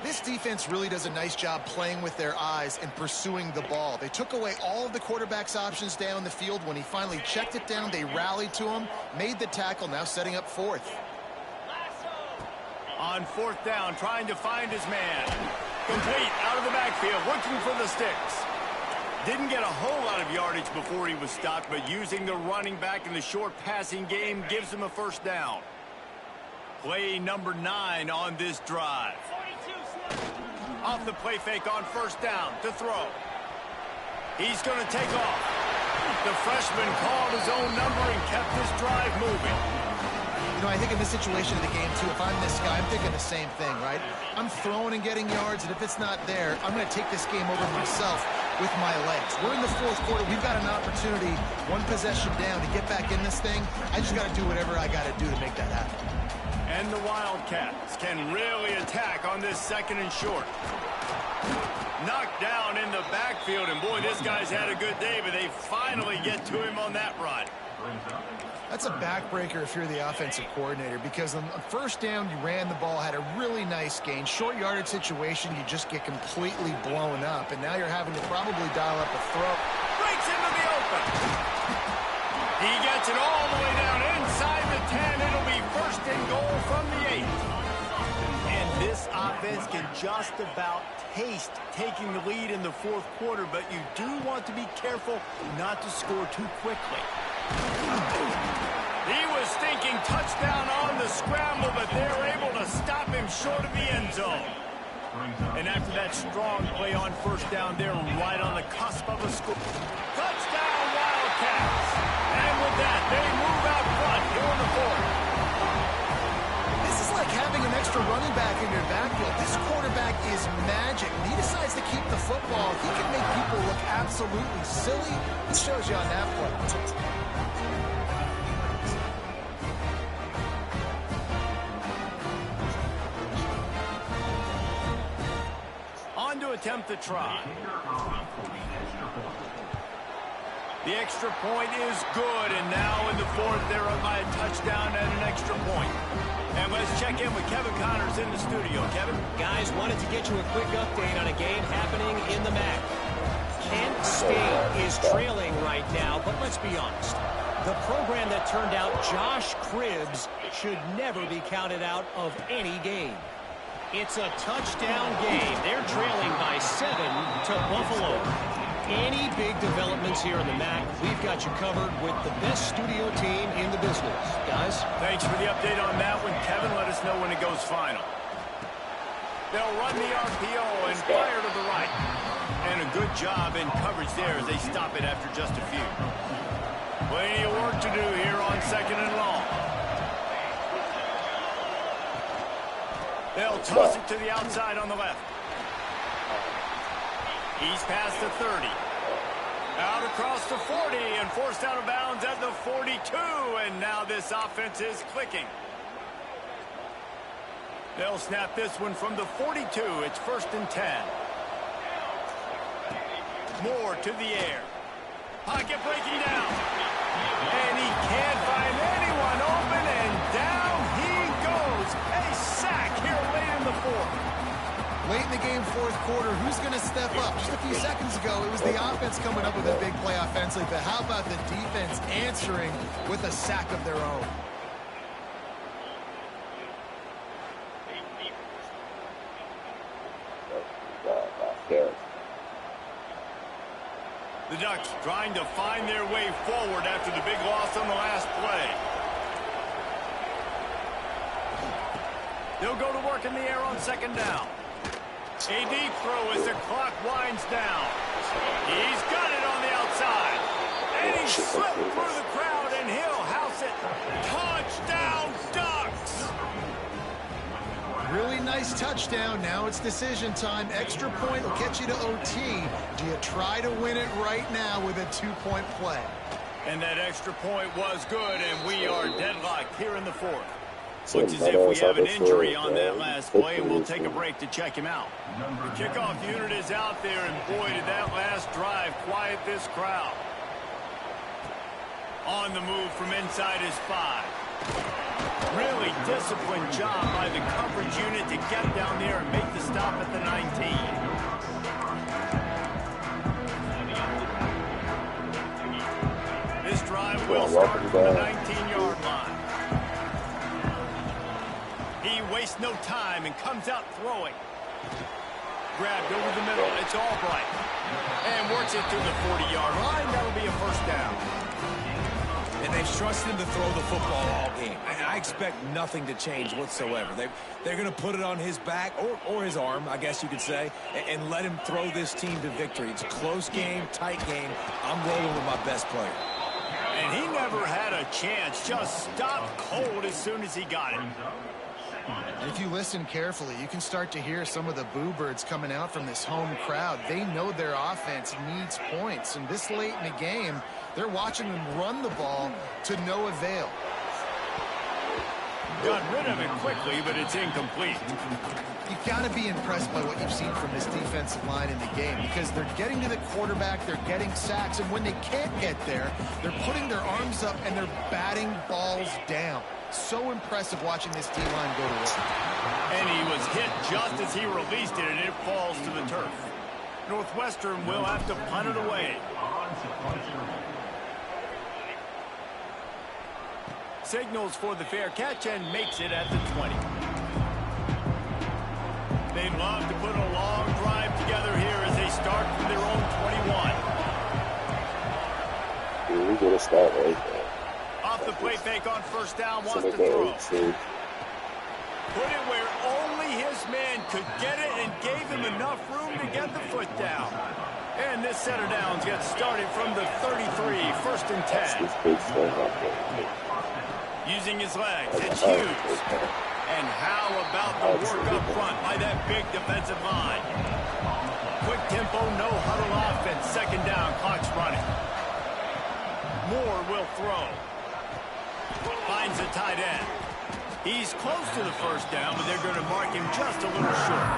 This defense really does a nice job playing with their eyes and pursuing the ball. They took away all of the quarterback's options down the field. When he finally checked it down, they rallied to him, made the tackle, now setting up 4th. On 4th down, trying to find his man. Complete out of the backfield, looking for the sticks. Didn't get a whole lot of yardage before he was stopped, but using the running back in the short passing game gives him a first down. Play number 9 on this drive. Off the play fake on first down to throw. He's going to take off. The freshman called his own number and kept this drive moving. You know, I think in this situation of the game, too, if I'm this guy, I'm thinking the same thing, right? I'm throwing and getting yards, and if it's not there, I'm going to take this game over myself with my legs. We're in the 4th quarter. We've got an opportunity, one possession down, to get back in this thing. I just got to do whatever I got to do to make that happen. And the Wildcats can really attack on this 2nd and short. Knocked down in the backfield, and boy, this guy's had a good day, but they finally get to him on that run. That's a backbreaker if you're the offensive coordinator, because on first down, you ran the ball, had a really nice gain. Short yardage situation, you just get completely blown up, and now you're having to probably dial up a throw. Breaks into the open. He gets it all the way down inside the 10. It'll be 1st and goal from the 8. And this offense can just about taste taking the lead in the 4th quarter, but you do want to be careful not to score too quickly. He was thinking touchdown on the scramble, but they're able to stop him short of the end zone. And after that strong play on first down, they're right on the cusp of a score. Touchdown, Wildcats! Cats. And with that, they move out front here in the fourth. This is like having an extra running back in your backfield. This quarterback is magic. When he decides to keep the football, he can make people look absolutely silly. This shows you on that play. On to attempt the try. The extra point is good, and now in the fourth, they're up by a touchdown and an extra point. And let's check in with Kevin Connors in the studio. Kevin? Guys, wanted to get you a quick update on a game happening in the MAC. Kent State is trailing right now, but let's be honest. The program that turned out Josh Cribbs should never be counted out of any game. It's a touchdown game. They're trailing by 7 to Buffalo. Any big developments here in the MAC, we've got you covered with the best studio team in the business. Guys? Thanks for the update on that one, Kevin. Let us know when it goes final. They'll run the RPO and fire to the right. And a good job in coverage there as they stop it after just a few. Plenty of work to do here on 2nd and long. They'll toss it to the outside on the left. He's past the 30. Out across the 40 and forced out of bounds at the 42. And now this offense is clicking. They'll snap this one from the 42. It's 1st and 10. Moore to the air. Pocket breaking down. And he can't find anyone open, and down he goes. A sack here late in the fourth. Late in the game, fourth quarter, who's going to step up? Just a few seconds ago, it was the offense coming up with a big play offensively, but how about the defense answering with a sack of their own? The Ducks trying to find their way forward after the big loss on the last play. They'll go to work in the air on 2nd down. A deep throw as the clock winds down. He's got it on the outside. And he slipped through the crowd, and he'll house it. Touchdown, Ducks! Really nice touchdown. Now it's decision time. Extra point will get you to OT. Do you try to win it right now with a 2-point play? And that extra point was good, and we are deadlocked here in the fourth. Looks as if we have an injury on that last play, and we'll take a break to check him out. The kickoff unit is out there, and boy, did that last drive quiet this crowd. On the move from inside his 5. Really disciplined job by the coverage unit to get down there and make the stop at the 19. This drive will start from the 19-yard line. He wastes no time and comes out throwing. Grabbed over the middle. It's Albright. And works it to the 40-yard line. That'll be a 1st down. And they've trusted him to throw the football all game. And I expect nothing to change whatsoever. They're going to put it on his back, or his arm, I guess you could say, and let him throw this team to victory. It's a close game, tight game. I'm rolling with my best player. And he never had a chance. Just stopped cold as soon as he got it. And if you listen carefully, you can start to hear some of the boo birds coming out from this home crowd. They know their offense needs points. And this late in the game, they're watching them run the ball to no avail. Got rid of it quickly, but it's incomplete. You've got to be impressed by what you've seen from this defensive line in the game, because they're getting to the quarterback, they're getting sacks, and when they can't get there, they're putting their arms up and they're batting balls down. So impressive watching this D-line go to work. And he was hit just as he released it, and it falls to the turf. Northwestern will have to punt it away. Signals for the fair catch and makes it at the 20. They'd love to put a long drive together here as they start from their own 21. Dude, we gotta start right there. Off the play fake on 1st down, wants to throw. Put it where only his man could get it and gave him enough room to get the foot down. And this set of downs gets started from the 33, 1st and 10. Using his legs, it's huge. And how about the work up front by that big defensive line? Quick tempo, no huddle offense. 2nd down, clock's running. Moore will throw. Finds a tight end. He's close to the 1st down, but they're going to mark him just a little short.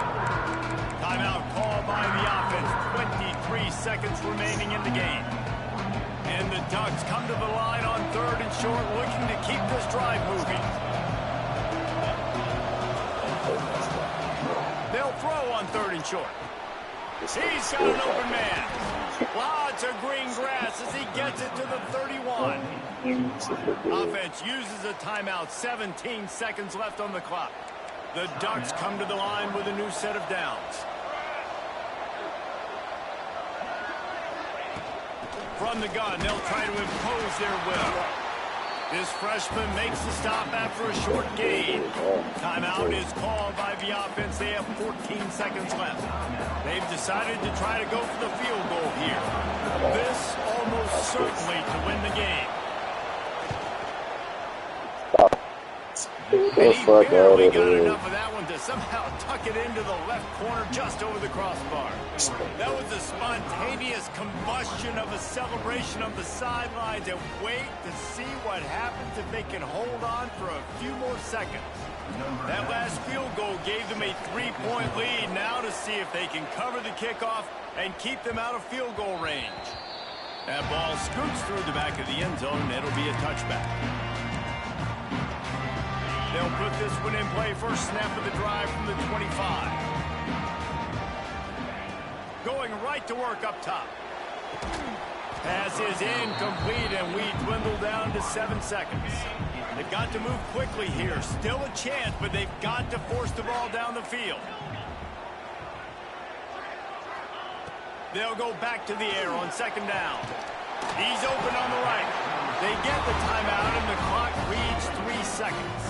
Timeout called by the offense. 23 seconds remaining in the game. And the Ducks come to the line on 3rd and short, looking to keep this drive moving. They'll throw on 3rd and short. He's got an open man. Lots of green grass as he gets it to the 31. Offense uses a timeout. 17 seconds left on the clock. The Ducks come to the line with a new set of downs. From the gun, they'll try to impose their will. This freshman makes the stop after a short gain. Timeout is called by the offense. They have 14 seconds left. They've decided to try to go for the field goal here. This almost certainly to win the game. And he barely got enough of that one to somehow tuck it into the left corner just over the crossbar. That was a spontaneous combustion of a celebration on the sidelines, and wait to see what happens if they can hold on for a few more seconds. That last field goal gave them a 3-point lead. Now to see if they can cover the kickoff and keep them out of field goal range. That ball scoots through the back of the end zone, and it'll be a touchback. They'll put this one in play. First snap of the drive from the 25. Going right to work up top. Pass is incomplete, and we dwindle down to 7 seconds. They've got to move quickly here. Still a chance, but they've got to force the ball down the field. They'll go back to the air on 2nd down. He's open on the right. They get the timeout, and the clock reads 3 seconds.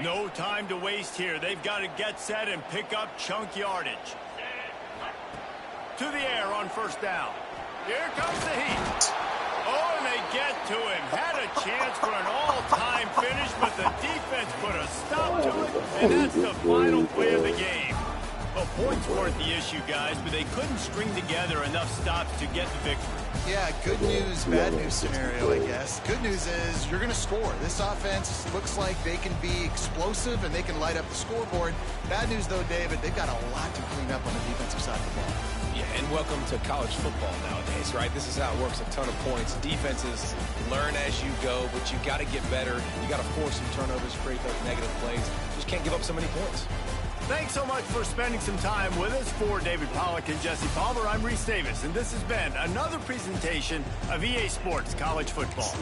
No time to waste here. They've got to get set and pick up chunk yardage. To the air on 1st down. Here comes the heat. Oh, and they get to him. Had a chance for an all-time finish, but the defense put a stop to it, and that's the final play of the game. Well, points weren't the issue, guys, but they couldn't string together enough stops to get the victory. Yeah, good news, bad news scenario, I guess. Good news is you're going to score. This offense looks like they can be explosive and they can light up the scoreboard. Bad news, though, David, they've got a lot to clean up on the defensive side of the ball. Yeah, and welcome to college football nowadays, right? This is how it works, a ton of points. Defenses learn as you go, but you got to get better. You got to force some turnovers, create those negative plays. Just can't give up so many points. Thanks so much for spending some time with us. For David Pollack and Jesse Palmer, I'm Reese Davis, and this has been another presentation of EA Sports College Football.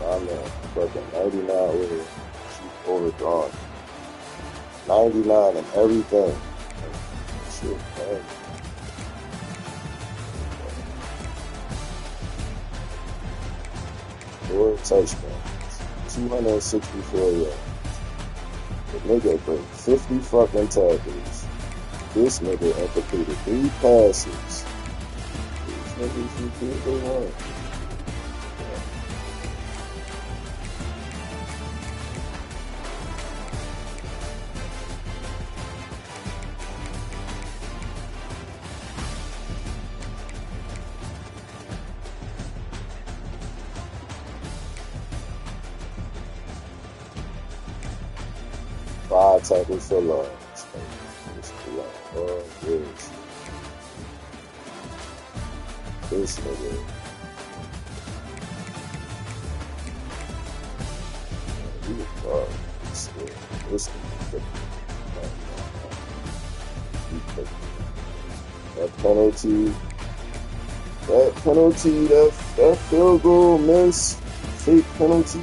I'm fucking 99 with it. She's overdrawn. 99 and everything. Shit, man. 4 touchdowns. 264 yards. The nigga broke 50 fucking tackles. This nigga completed 3 passes. These niggas who did they want. Five tackles for loss. Oh, yes. This nigga. He was hard. This nigga. That penalty, that field goal miss, fake penalty,